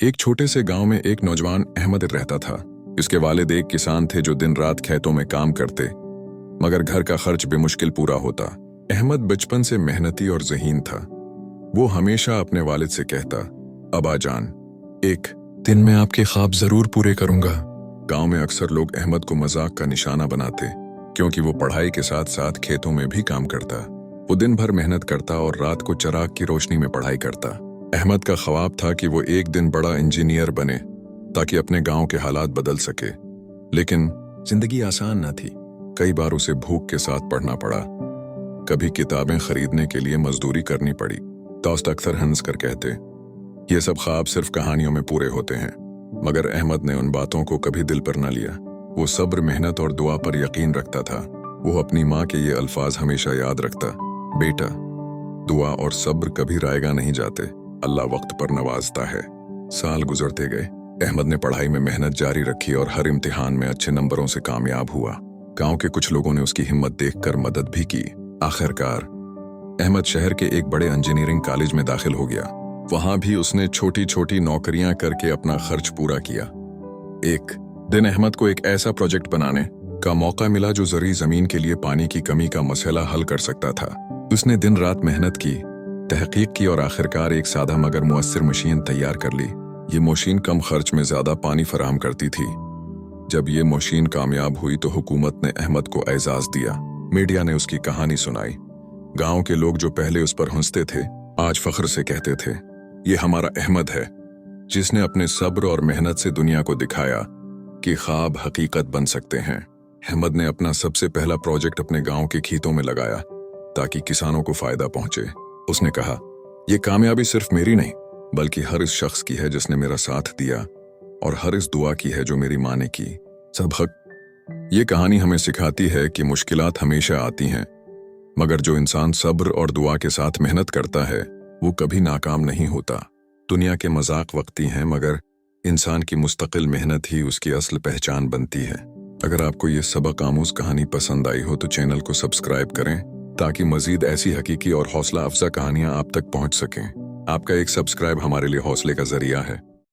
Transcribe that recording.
एक छोटे से गांव में एक नौजवान अहमद रहता था। इसके वालिद एक किसान थे जो दिन रात खेतों में काम करते, मगर घर का खर्च बेमुश्किल पूरा होता। अहमद बचपन से मेहनती और ज़हीन था। वो हमेशा अपने वालिद से कहता, अब्बा जान, एक दिन मैं आपके ख्वाब जरूर पूरे करूंगा। गांव में अक्सर लोग अहमद को मजाक का निशाना बनाते, क्योंकि वो पढ़ाई के साथ साथ खेतों में भी काम करता। वो दिन भर मेहनत करता और रात को चिराग की रोशनी में पढ़ाई करता। अहमद का ख्वाब था कि वो एक दिन बड़ा इंजीनियर बने, ताकि अपने गांव के हालात बदल सके। लेकिन जिंदगी आसान न थी। कई बार उसे भूख के साथ पढ़ना पड़ा, कभी किताबें खरीदने के लिए मजदूरी करनी पड़ी। दोस्त अक्सर हंस कर कहते, ये सब ख्वाब सिर्फ कहानियों में पूरे होते हैं। मगर अहमद ने उन बातों को कभी दिल पर न लिया। वो सब्र, मेहनत और दुआ पर यकीन रखता था। वो अपनी माँ के ये अल्फाज हमेशा याद रखता, बेटा, दुआ और सब्र कभी रायगा नहीं जाते, अल्लाह वक्त पर नवाजता है। साल गुजरते गए। अहमद ने पढ़ाई में मेहनत जारी रखी और हर इम्तिहान में अच्छे नंबरों से कामयाब हुआ। गांव के कुछ लोगों ने उसकी हिम्मत देखकर मदद भी की। आखिरकार अहमद शहर के एक बड़े इंजीनियरिंग कॉलेज में दाखिल हो गया। वहां भी उसने छोटी छोटी नौकरियां करके अपना खर्च पूरा किया। एक दिन अहमद को एक ऐसा प्रोजेक्ट बनाने का मौका मिला जो जरी जमीन के लिए पानी की कमी का मसला हल कर सकता था। उसने दिन रात मेहनत की, तहकीक की और आखिरकार एक सादा मगर मुअस्सिर मशीन तैयार कर ली। ये मशीन कम खर्च में ज्यादा पानी फराहम करती थी। जब ये मशीन कामयाब हुई तो हुकूमत ने अहमद को एजाज दिया। मीडिया ने उसकी कहानी सुनाई। गांव के लोग जो पहले उस पर हंसते थे, आज फख्र से कहते थे, ये हमारा अहमद है, जिसने अपने सब्र और मेहनत से दुनिया को दिखाया कि ख्वाब हकीकत बन सकते हैं। अहमद ने अपना सबसे पहला प्रोजेक्ट अपने गांव के खेतों में लगाया, ताकि किसानों को फायदा पहुंचे। उसने कहा, यह कामयाबी सिर्फ मेरी नहीं, बल्कि हर इस शख्स की है जिसने मेरा साथ दिया, और हर इस दुआ की है जो मेरी माँ ने की। सबक ये कहानी हमें सिखाती है कि मुश्किलात हमेशा आती हैं, मगर जो इंसान सब्र और दुआ के साथ मेहनत करता है वो कभी नाकाम नहीं होता। दुनिया के मजाक वक्ती हैं, मगर इंसान की मुस्तकिल मेहनत ही उसकी असल पहचान बनती है। अगर आपको ये सबक आमूज कहानी पसंद आई हो तो चैनल को सब्सक्राइब करें, ताकि मजीद ऐसी हकीकी और हौसला अफजा कहानियां आप तक पहुंच सकें। आपका एक सब्सक्राइब हमारे लिए हौसले का जरिया है।